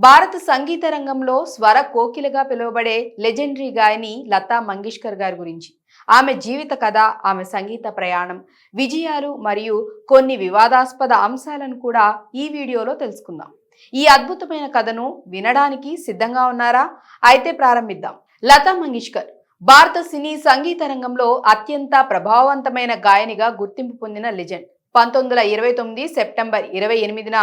భారత సంగీత రంగంలో స్వర కోకిలగా పిలువబడే లెజెండరీ గాయని లతా మంగేష్కర్ గారి గురించి, ఆమె జీవిత కథ, ఆమె సంగీత ప్రయాణం, విజయాలు మరియు కొన్ని వివాదాస్పద అంశాలను కూడా ఈ వీడియోలో తెలుసుకుందాం. ఈ అద్భుతమైన కథను వినడానికి సిద్ధంగా ఉన్నారా? అయితే ప్రారంభిద్దాం. లతా మంగేష్కర్ భారత సినీ సంగీత రంగంలో అత్యంత ప్రభావవంతమైన గాయనిగా గుర్తింపు పొందిన లెజెండ్. 1929 సెప్టెంబర్ 28న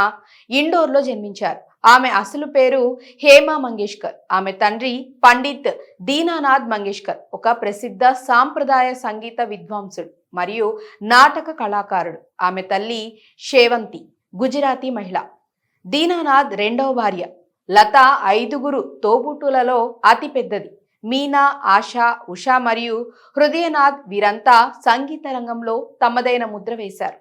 ఇండోర్లో జన్మించారు. ఆమె అసలు పేరు హేమా మంగేష్కర్. ఆమె తండ్రి పండిత్ దీనానాథ్ మంగేష్కర్ ఒక ప్రసిద్ధ సాంప్రదాయ సంగీత విద్వాంసుడు మరియు నాటక కళాకారుడు. ఆమె తల్లి షేవంతి గుజరాతీ మహిళ. దీనానాథ్ రెండవ భార్య. లత 5గురు తోబుట్టులలో అతి పెద్దది. మీనా, ఆశా, ఉషా మరియు హృదయనాథ్ వీరంతా సంగీత రంగంలో తమదైన ముద్ర వేశారు.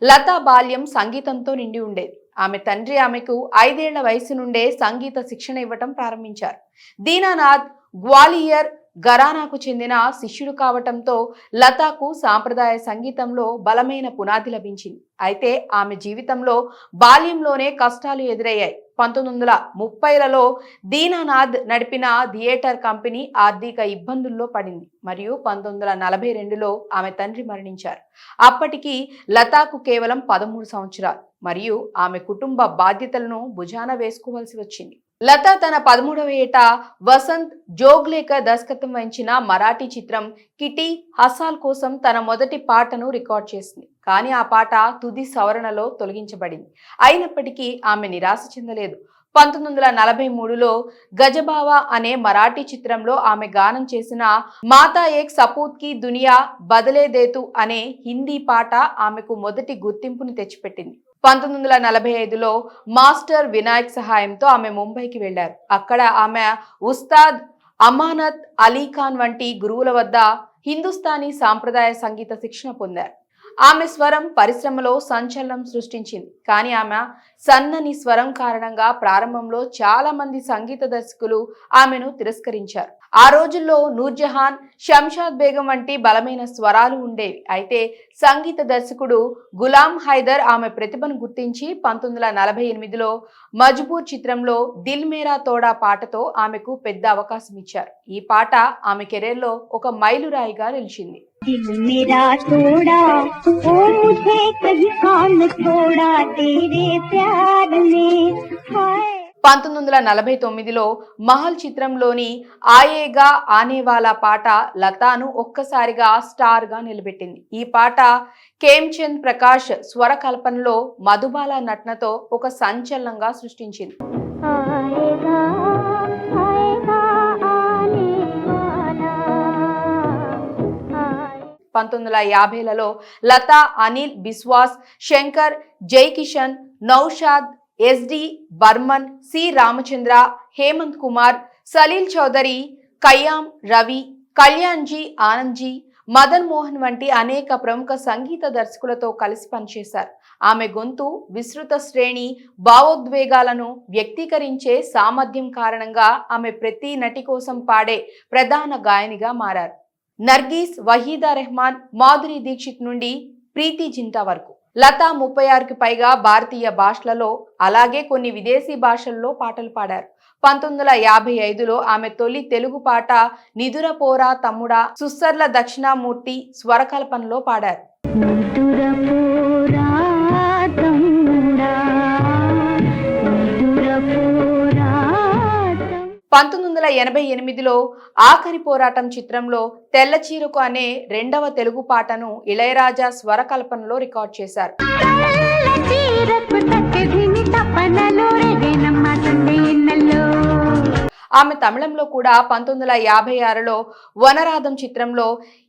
లతా బాల్యం సంగీతంతో నిండి ఉండేది. ఆమె తండ్రి ఆమెకు 5 ఏళ్ల వయసు నుండే సంగీత శిక్షణ ఇవ్వటం ప్రారంభించారు. దీనానాథ్ గ్వాలియర్ ఘరానాకు చెందిన శిష్యుడు కావటంతో లతాకు సాంప్రదాయ సంగీతంలో బలమైన పునాది లభించింది. అయితే ఆమె జీవితంలో బాల్యంలోనే కష్టాలు ఎదురయ్యాయి. 1930లలో దీనానాథ్ నడిపిన థియేటర్ కంపెనీ ఆర్థిక ఇబ్బందుల్లో పడింది మరియు 1942లో ఆమె తండ్రి మరణించారు. అప్పటికి లతాకు కేవలం 13 సంవత్సరాలు మరియు ఆమె కుటుంబ బాధ్యతలను భుజాన వేసుకోవాల్సి వచ్చింది. లత తన 13వ ఏట వసంత్ జోగ్లేకర్ దర్శకత్వం వహించిన మరాఠీ చిత్రం కిటీ హసాల్ కోసం తన మొదటి పాటను రికార్డ్ చేసింది. కానీ ఆ పాట తుది సవరణలో తొలగించబడింది. అయినప్పటికీ ఆమె నిరాశ చెందలేదు. 1943లో గజబావా అనే మరాఠీ చిత్రంలో ఆమె గానం చేసిన మాతా ఏక్ సపూత్ కి దునియా బదలే దేతు అనే హిందీ పాట ఆమెకు మొదటి గుర్తింపును తెచ్చిపెట్టింది. 1945లో మాస్టర్ వినాయక్ సహాయంతో ఆమె ముంబైకి వెళ్లారు. అక్కడ ఆమె ఉస్తాద్ అమానత్ అలీ ఖాన్ వంటి గురువుల వద్ద హిందుస్థానీ సాంప్రదాయ సంగీత శిక్షణ పొందారు. ఆమె స్వరం పరిశ్రమలో సంచలనం సృష్టించింది. కానీ ఆమె సన్నని స్వరం కారణంగా ప్రారంభంలో చాలా మంది సంగీత దర్శకులు ఆమెను తిరస్కరించారు. ఆ రోజుల్లో నూర్జహాన్, శంషాద్ బేగం వంటి బలమైన స్వరాలు ఉండేవి. అయితే సంగీత దర్శకుడు గులాం హైదర్ ఆమె ప్రతిభను గుర్తించి 1948లో మజ్బూర్ చిత్రంలో దిల్ మేరా తోడా పాటతో ఆమెకు పెద్ద అవకాశం ఇచ్చారు. ఈ పాట ఆమె కెరీర్లో ఒక మైలురాయిగా నిలిచింది. 1949లో మహల్ చిత్రంలోని ఆయేగా ఆనేవాలా పాట లతాను ఒక్కసారిగా స్టార్ గా నిలబెట్టింది. ఈ పాట ఖేమ్చంద్ ప్రకాష్ స్వర కల్పనలో మధుబాల నటనతో ఒక సంచలనంగా సృష్టించింది. 1950లలో లతా, అనిల్ బిస్వాస్, శంకర్ జైకిషన్, నౌషాద్, ఎస్డి బర్మన్, సి రామచంద్ర, హేమంత్ కుమార్, సలీల్ చౌదరి, కయ్యాం రవి, కళ్యాణ్జీ ఆనంద్జీ, మదన్ మోహన్ వంటి అనేక ప్రముఖ సంగీత దర్శకులతో కలిసి పనిచేశారు. ఆమె గొంతు విస్తృత శ్రేణి భావోద్వేగాలను వ్యక్తీకరించే సామర్థ్యం కారణంగా ఆమె ప్రతి నటి కోసం పాడే ప్రధాన గాయనిగా మారారు. నర్గీస్, వహీదా రెహమాన్, మాధురి దీక్షిత్ నుండి ప్రీతి జింటా వరకు లతా 36కి పైగా భారతీయ భాషలలో అలాగే కొన్ని విదేశీ భాషల్లో పాటలు పాడారు. 1955లో ఆమె తొలి తెలుగు పాట నిదురపోరా తమ్ముడా సుస్సర్ల దక్షిణామూర్తి స్వరకల్పనలో పాడారు. 1988లో ఆఖరి పోరాటం చిత్రంలో తెల్ల చీరకు అనే రెండవ తెలుగు పాటను ఇళయరాజా స్వరకల్పనలో రికార్డ్ చేశారు. ఆమె తమిళంలో కూడా 1956లో వనరాధం చిత్రంలో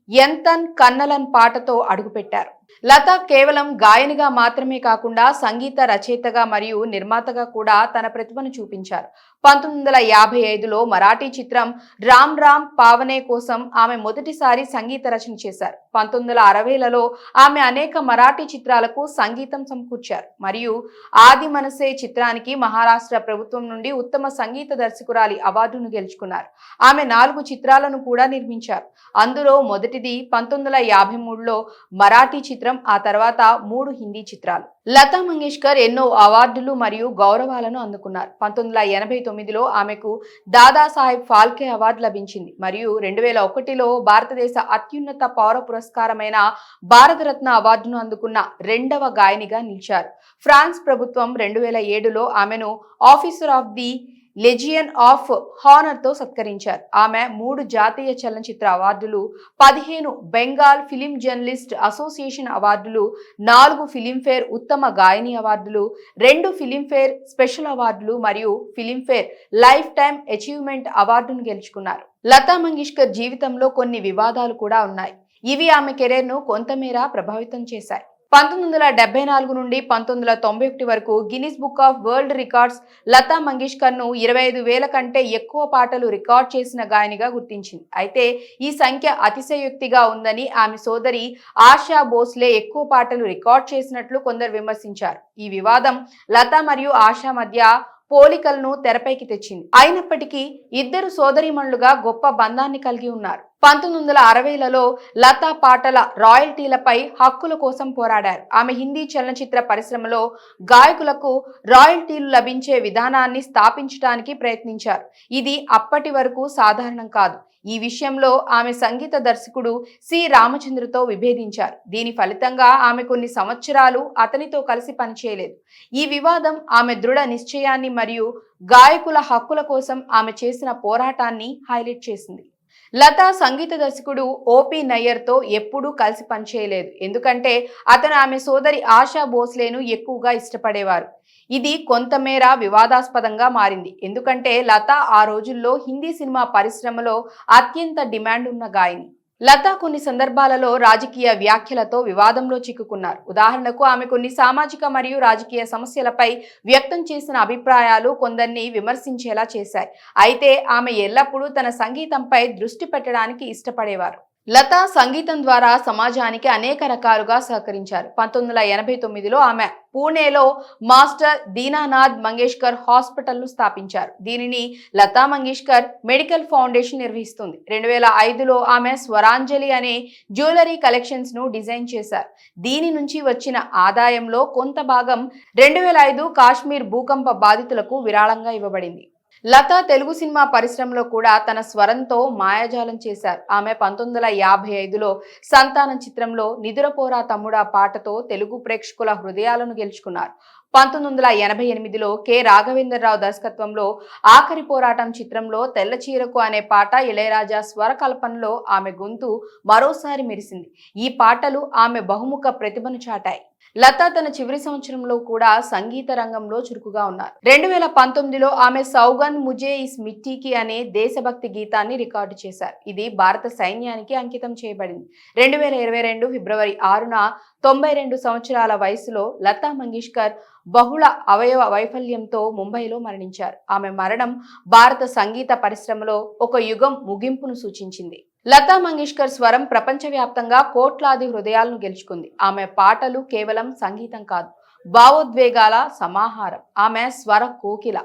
ఎంతన్ కన్నలన్ పాటతో అడుగుపెట్టారు. లత కేవలం గాయనిగా మాత్రమే కాకుండా సంగీత రచయితగా మరియు నిర్మాతగా కూడా తన ప్రతిభను చూపించారు. 1955లో మరాఠీ చిత్రం రామ్ రామ్ పావనే కోసం ఆమె మొదటిసారి సంగీత రచన చేశారు. 1960లలో ఆమె అనేక మరాఠీ చిత్రాలకు సంగీతం సమకూర్చారు మరియు ఆది మనసే చిత్రానికి మహారాష్ట్ర ప్రభుత్వం నుండి ఉత్తమ సంగీత దర్శకురాలి అవార్డును గెలుచుకున్నారు. ఆమె 4 చిత్రాలను కూడా నిర్మించారు. అందులో మొదటిది 1953లో మరాఠీ చిత్రం చిత్రం, ఆ తర్వాత 3 హిందీ చిత్రాలు. లతా మంగేష్కర్ ఎన్నో అవార్డులు మరియు గౌరవాలను అందుకున్నారు. 1989లో ఆమెకు దాదాసాహెబ్ ఫాల్కే అవార్డు లభించింది మరియు 2001లో భారతదేశ అత్యున్నత పౌర పురస్కారమైన భారతరత్న అవార్డును అందుకున్న రెండవ గాయనిగా నిలిచారు. ఫ్రాన్స్ ప్రభుత్వం 2007లో ఆమెను officer of the Legion of honour తో సత్కరించారు. ఆమె 3 జాతీయ చలనచిత్ర అవార్డులు, 15 బెంగాల్ ఫిలిం జర్నలిస్ట్ అసోసియేషన్ అవార్డులు, 4 ఫిలింఫేర్ ఉత్తమ గాయని అవార్డులు, 2 ఫిలింఫేర్ స్పెషల్ అవార్డులు మరియు ఫిలింఫేర్ లైఫ్ టైమ్ అచీవ్మెంట్ అవార్డును గెలుచుకున్నారు. లతా మంగేష్కర్ జీవితంలో కొన్ని వివాదాలు కూడా ఉన్నాయి. ఇవి ఆమె కెరీర్ను కొంతమేర ప్రభావితం చేశాయి. 1974 నుండి 1991 వరకు Guinness book of world records Lata మంగేష్కర్ను 25,000 కంటే ఎక్కువ పాటలు రికార్డ్ చేసిన గాయనిగా గుర్తించింది. అయితే ఈ సంఖ్య అతిశయోక్తిగా ఉందని ఆమె సోదరి ఆశా భోస్లే ఎక్కువ పాటలు రికార్డ్ చేసినట్లు కొందరు విమర్శించారు. ఈ వివాదం లతా మరియు ఆశా మధ్య పోలికలను తెరపైకి తెచ్చింది. అయినప్పటికీ ఇద్దరు సోదరీమణులుగా గొప్ప బంధాన్ని కలిగి ఉన్నారు. 1960లలో లతా పాటల రాయల్టీలపై హక్కుల కోసం పోరాడారు. ఆమె హిందీ చలనచిత్ర పరిశ్రమలో గాయకులకు రాయల్టీలు లభించే విధానాన్ని స్థాపించడానికి ప్రయత్నించారు. ఇది అప్పటి వరకు సాధారణం కాదు. ఈ విషయంలో ఆమె సంగీత దర్శకుడు సి రామచంద్రతో విభేదించారు. దీని ఫలితంగా ఆమె కొన్ని సంవత్సరాలు అతనితో కలిసి పనిచేయలేదు. ఈ వివాదం ఆమె దృఢ నిశ్చయాన్ని మరియు గాయకుల హక్కుల కోసం ఆమె చేసిన పోరాటాన్ని హైలైట్ చేసింది. లతా సంగీత దర్శకుడు ఓపి నయ్యర్తో ఎప్పుడూ కలిసి పనిచేయలేదు, ఎందుకంటే అతను ఆమె సోదరి ఆశా భోస్లేను ఎక్కువగా ఇష్టపడేవారు. ఇది కొంతమేర వివాదాస్పదంగా మారింది, ఎందుకంటే లతా ఆ రోజుల్లో హిందీ సినిమా పరిశ్రమలో అత్యంత డిమాండ్ ఉన్న గాయని. లతా కొన్ని సందర్భాలలో రాజకీయ వ్యాఖ్యలతో వివాదంలో చిక్కుకున్నారు. ఉదాహరణకు ఆమె కొన్ని సామాజిక మరియు రాజకీయ సమస్యలపై వ్యక్తం చేసిన అభిప్రాయాలు కొందరిని విమర్శించేలా చేశాయి. అయితే ఆమె ఎల్లప్పుడూ తన సంగీతంపై దృష్టి పెట్టడానికి ఇష్టపడేవారు. లతా సంగీతం ద్వారా సమాజానికి అనేక రకాలుగా సహకరించారు. 1989లో ఆమె పూణేలో మాస్టర్ దీనానాథ్ మంగేష్కర్ హాస్పిటల్ను స్థాపించారు. దీనిని లతా మంగేష్కర్ మెడికల్ ఫౌండేషన్ నిర్వహిస్తుంది. 2005లో ఆమె స్వరాంజలి అనే జ్యువెలరీ కలెక్షన్స్ ను డిజైన్ చేశారు. దీని నుంచి వచ్చిన ఆదాయంలో కొంత భాగం 2005 కాశ్మీర్ భూకంప బాధితులకు విరాళంగా ఇవ్వబడింది. లతా తెలుగు సినిమా పరిశ్రమలో కూడా తన స్వరంతో మాయాజాలం చేశారు. ఆమె 1955లో సంతానం చిత్రంలో నిదురపోరా తమ్ముడా పాటతో తెలుగు ప్రేక్షకుల హృదయాలను గెలుచుకున్నారు. 1988లో కె రాఘవేంద్రరావు దర్శకత్వంలో ఆఖరి పోరాటం చిత్రంలో తెల్ల చీరకు అనే పాట ఇళయరాజా స్వరకల్పనలో ఆమె గొంతు మరోసారి మెరిసింది. ఈ పాటలు ఆమె బహుముఖ ప్రతిభను చాటాయి. లతా తన చివరి సంవత్సరంలో కూడా సంగీత రంగంలో చురుకుగా ఉన్నారు. 2019లో ఆమె సౌగన్ ముజే ఇస్ మిట్టీకి అనే దేశభక్తి గీతాన్ని రికార్డు చేశారు. ఇది భారత సైన్యానికి అంకితం చేయబడింది. 2022 ఫిబ్రవరి 6న 92 సంవత్సరాల వయసులో లతా మంగేష్కర్ బహుళ అవయవ వైఫల్యంతో ముంబైలో మరణించారు. ఆమె మరణం భారత సంగీత పరిశ్రమలో ఒక యుగం ముగింపును సూచించింది. లతా మంగేష్కర్ స్వరం ప్రపంచవ్యాప్తంగా కోట్లాది హృదయాలను గెలుచుకుంది. ఆమె పాటలు కేవలం సంగీతం కాదు, భావోద్వేగాల సమాహారం. ఆమె స్వర కోకిల,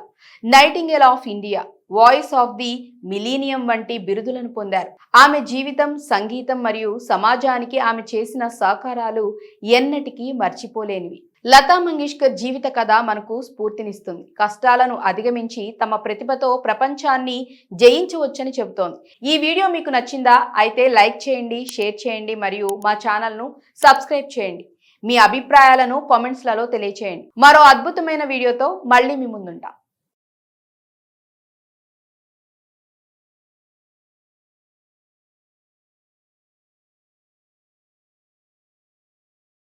nightingale of India, voice of the millennium వంటి బిరుదులను పొందారు. ఆమె జీవితం, సంగీతం మరియు సమాజానికి ఆమె చేసిన సహకారాలు ఎన్నటికీ మర్చిపోలేనివి. లతా మంగేష్కర్ జీవిత కథ మనకు స్ఫూర్తినిస్తుంది. కష్టాలను అధిగమించి తమ ప్రతిభతో ప్రపంచాన్ని జయించవచ్చని చెబుతోంది. ఈ వీడియో మీకు నచ్చిందా? అయితే లైక్ చేయండి, షేర్ చేయండి మరియు మా ఛానల్ను సబ్స్క్రైబ్ చేయండి. మీ అభిప్రాయాలను కామెంట్స్లలో తెలియచేయండి. మరో అద్భుతమైన వీడియోతో మళ్ళీ మీ ముందుంటా.